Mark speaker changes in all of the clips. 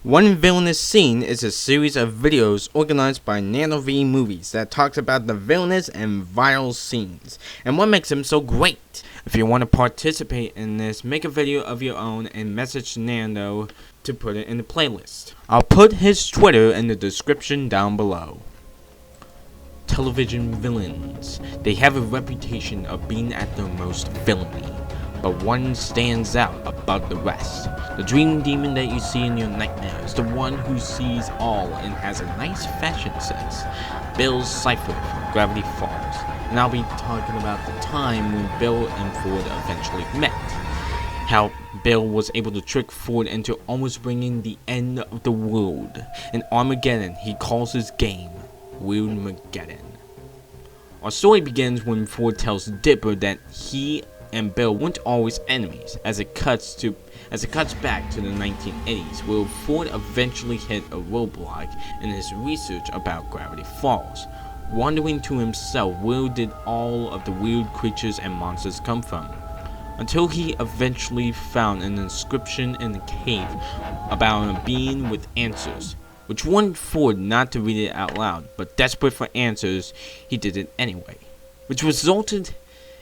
Speaker 1: One Villainous Scene is a series of videos organized by NanoV Movies that talks about the villainous and viral scenes, and what makes them so great. If you want to participate in this, make a video of your own and message Nano to put it in the playlist. I'll put his Twitter in the description down below. Television villains. They have a reputation of being at their most villainy, but one stands out above the rest. The dream demon that you see in your nightmares, the one who sees all and has a nice fashion sense. Bill's Cypher from Gravity Falls, and I'll be talking about the time when Bill and Ford eventually met. How Bill was able to trick Ford into almost bringing the end of the world. In Armageddon, he calls his game Weirdmageddon. Our story begins when Ford tells Dipper that he and Bill weren't always enemies, as it cuts back to the 1980s, where Ford eventually hit a roadblock in his research about Gravity Falls, wondering to himself where did all of the weird creatures and monsters come from, until he eventually found an inscription in the cave about a being with answers, which warned Ford not to read it out loud, but desperate for answers, he did it anyway, which resulted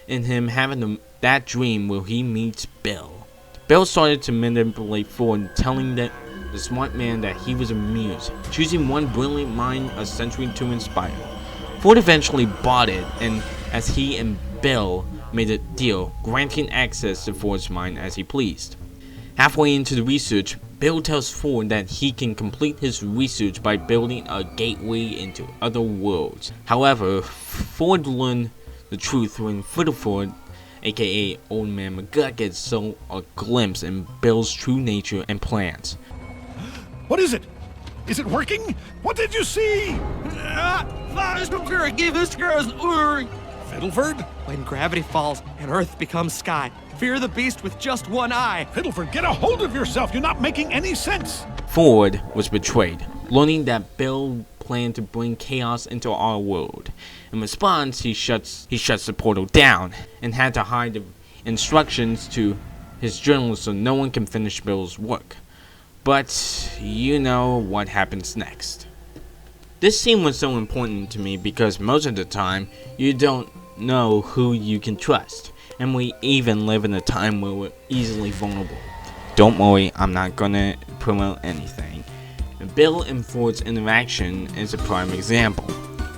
Speaker 1: in him having that dream where he meets Bill. Bill started to manipulate Ford, telling the smart man that he was a muse, choosing one brilliant mind a century to inspire. Ford eventually bought it, and as he and Bill made a deal, granting access to Ford's mind as he pleased. Halfway into the research, Bill tells Ford that he can complete his research by building a gateway into other worlds. However, Ford learned the truth when Fiddleford, aka Old Man McGucket, saw a glimpse in Bill's true nature and plans.
Speaker 2: What is it? Is it working? What did you see? Fiddleford?
Speaker 3: When gravity falls and Earth becomes sky, fear the beast with just one eye.
Speaker 2: Fiddleford, get a hold of yourself. You're not making any sense.
Speaker 1: Ford was betrayed, learning that Bill planned to bring chaos into our world. In response, he shuts the portal down and had to hide the instructions to his journalist so no one can finish Bill's work. But you know what happens next. This scene was so important to me because most of the time you don't know who you can trust, and we even live in a time where we're easily vulnerable. Don't worry, I'm not gonna promote anything. Bill and Ford's interaction is a prime example.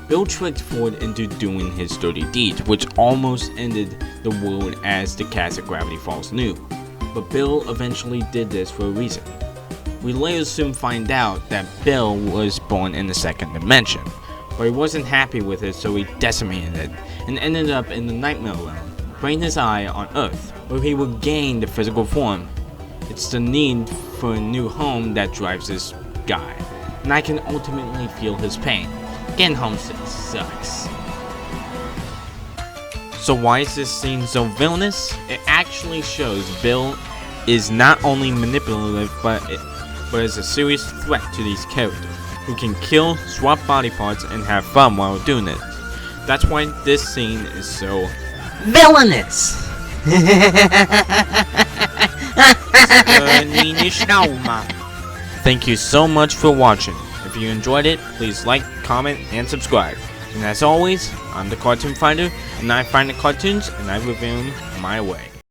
Speaker 1: Bill tricked Ford into doing his dirty deeds, which almost ended the world as the cast of Gravity Falls knew. But Bill eventually did this for a reason. We later soon find out that Bill was born in the second dimension, but he wasn't happy with it, so he decimated it and ended up in the Nightmare Realm, putting his eye on Earth, where he would gain the physical form. It's the need for a new home that drives this guy, and I can ultimately feel his pain. Getting homesick sucks. So why is this scene so villainous? It actually shows Bill is not only manipulative, but is a serious threat to these characters, who can kill, swap body parts, and have fun while doing it. That's why this scene is so villainous. Thank you so much for watching. If you enjoyed it, please like, comment, and subscribe. And as always, I'm the Cartoon Finder, and I find the cartoons and I review them my way.